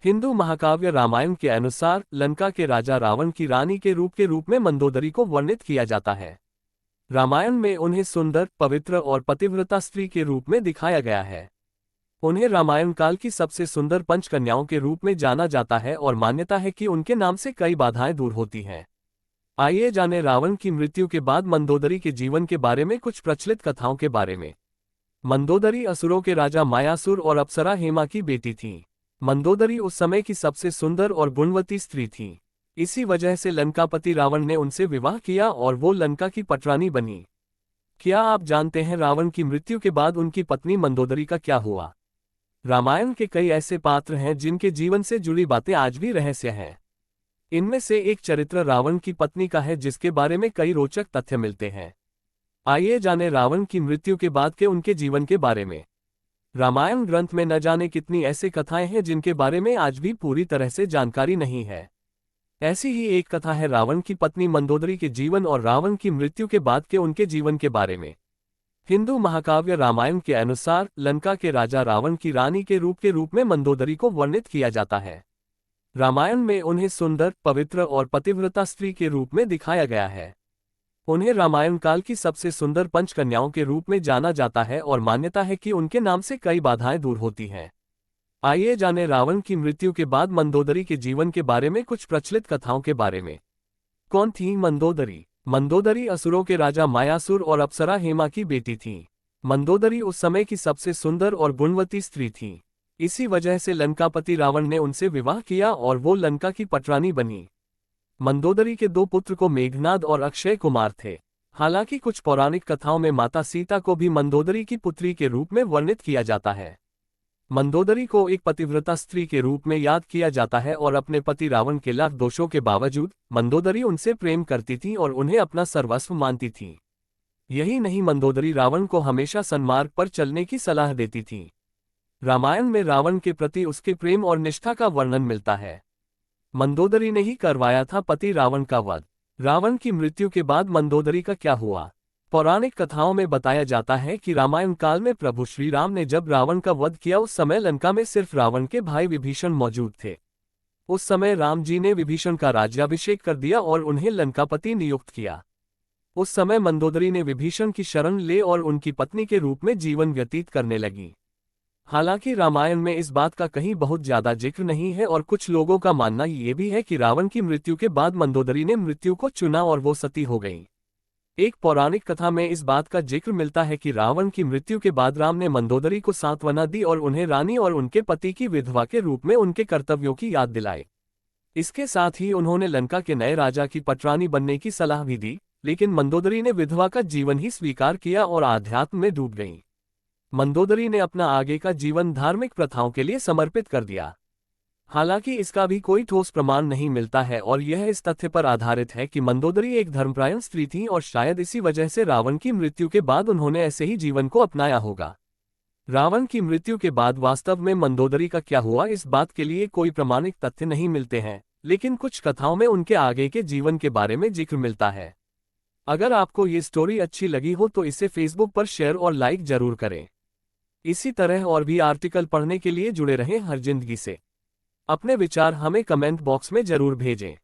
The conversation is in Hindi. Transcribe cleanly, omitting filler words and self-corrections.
हिंदू महाकाव्य रामायण के अनुसार लंका के राजा रावण की रानी के रूप में मंदोदरी को वर्णित किया जाता है। रामायण में उन्हें सुंदर, पवित्र और पतिव्रता स्त्री के रूप में दिखाया गया है। उन्हें रामायण काल की सबसे सुंदर पंचकन्याओं के रूप में जाना जाता है और मान्यता है कि उनके नाम से कई बाधाएं दूर होती हैं। आइए जानें रावण की मृत्यु के बाद मंदोदरी के जीवन के बारे में कुछ प्रचलित कथाओं के बारे में। मंदोदरी असुरों के राजा मायासुर और अप्सरा हेमा की बेटी थी। मंदोदरी उस समय की सबसे सुंदर और गुणवती स्त्री थी। इसी वजह से लंकापति रावण ने उनसे विवाह किया और वो लंका की पटरानी बनी। क्या आप जानते हैं रावण की मृत्यु के बाद उनकी पत्नी मंदोदरी का क्या हुआ? रामायण के कई ऐसे पात्र हैं जिनके जीवन से जुड़ी बातें आज भी रहस्य हैं। इनमें से एक चरित्र रावण की पत्नी का है जिसके बारे में कई रोचक तथ्य मिलते हैं। आइए जानें रावण की मृत्यु के बाद के उनके जीवन के बारे में। रामायण ग्रंथ में न जाने कितनी ऐसी कथाएं हैं जिनके बारे में आज भी पूरी तरह से जानकारी नहीं है। ऐसी ही एक कथा है रावण की पत्नी मंदोदरी के जीवन और रावण की मृत्यु के बाद के उनके जीवन के बारे में। हिंदू महाकाव्य रामायण के अनुसार लंका के राजा रावण की रानी के रूप में मंदोदरी को वर्णित किया जाता है। रामायण में उन्हें सुंदर, पवित्र और पतिव्रता स्त्री के रूप में दिखाया गया है। उन्हें रामायण काल की सबसे सुंदर पंचकन्याओं के रूप में जाना जाता है और मान्यता है कि उनके नाम से कई बाधाएं दूर होती हैं। आइए जानें रावण की मृत्यु के बाद मंदोदरी के जीवन के बारे में कुछ प्रचलित कथाओं के बारे में। कौन थी मंदोदरी? मंदोदरी असुरों के राजा मायासुर और अप्सरा हेमा की बेटी थी। मंदोदरी उस समय की सबसे सुंदर और गुणवती स्त्री थी। इसी वजह से लंकापति रावण ने उनसे विवाह किया और वो लंका की पटरानी बनी। मंदोदरी के दो पुत्र को मेघनाद और अक्षय कुमार थे। हालांकि कुछ पौराणिक कथाओं में माता सीता को भी मंदोदरी की पुत्री के रूप में वर्णित किया जाता है। मंदोदरी को एक पतिव्रता स्त्री के रूप में याद किया जाता है और अपने पति रावण के लाख दोषों के बावजूद मंदोदरी उनसे प्रेम करती थी और उन्हें अपना सर्वस्व मानती थी। यही नहीं, मंदोदरी रावण को हमेशा सन्मार्ग पर चलने की सलाह देती थी। रामायण में रावण के प्रति उसके प्रेम और निष्ठा का वर्णन मिलता है। मंदोदरी ने ही करवाया था पति रावण का वध। रावण की मृत्यु के बाद मंदोदरी का क्या हुआ? पौराणिक कथाओं में बताया जाता है कि रामायण काल में प्रभु श्री राम ने जब रावण का वध किया उस समय लंका में सिर्फ रावण के भाई विभीषण मौजूद थे। उस समय राम जी ने विभीषण का राज्याभिषेक कर दिया और उन्हें लंकापति नियुक्त किया। उस समय मंदोदरी ने विभीषण की शरण ले और उनकी पत्नी के रूप में जीवन व्यतीत करने लगी। हालांकि रामायण में इस बात का कहीं बहुत ज्यादा जिक्र नहीं है और कुछ लोगों का मानना ये भी है कि रावण की मृत्यु के बाद मंदोदरी ने मृत्यु को चुना और वो सती हो गई। एक पौराणिक कथा में इस बात का जिक्र मिलता है कि रावण की मृत्यु के बाद राम ने मंदोदरी को सांत्वना दी और उन्हें रानी और उनके पति की विधवा के रूप में उनके कर्तव्यों की याद दिलाई। इसके साथ ही उन्होंने लंका के नए राजा की पटरानी बनने की सलाह भी दी, लेकिन मंदोदरी ने विधवा का जीवन ही स्वीकार किया और आध्यात्म में डूब गई। मंदोदरी ने अपना आगे का जीवन धार्मिक प्रथाओं के लिए समर्पित कर दिया। हालांकि इसका भी कोई ठोस प्रमाण नहीं मिलता है और यह इस तथ्य पर आधारित है कि मंदोदरी एक धर्मपरायण स्त्री थी और शायद इसी वजह से रावण की मृत्यु के बाद उन्होंने ऐसे ही जीवन को अपनाया होगा। रावण की मृत्यु के बाद वास्तव में मंदोदरी का क्या हुआ, इस बात के लिए कोई प्रमाणिक तथ्य नहीं मिलते हैं, लेकिन कुछ कथाओं में उनके आगे के जीवन के बारे में जिक्र मिलता है। अगर आपको ये स्टोरी अच्छी लगी हो तो इसे फेसबुक पर शेयर और लाइक जरूर करें। इसी तरह और भी आर्टिकल पढ़ने के लिए जुड़े रहें हर जिंदगी से। अपने विचार हमें कमेंट बॉक्स में जरूर भेजें।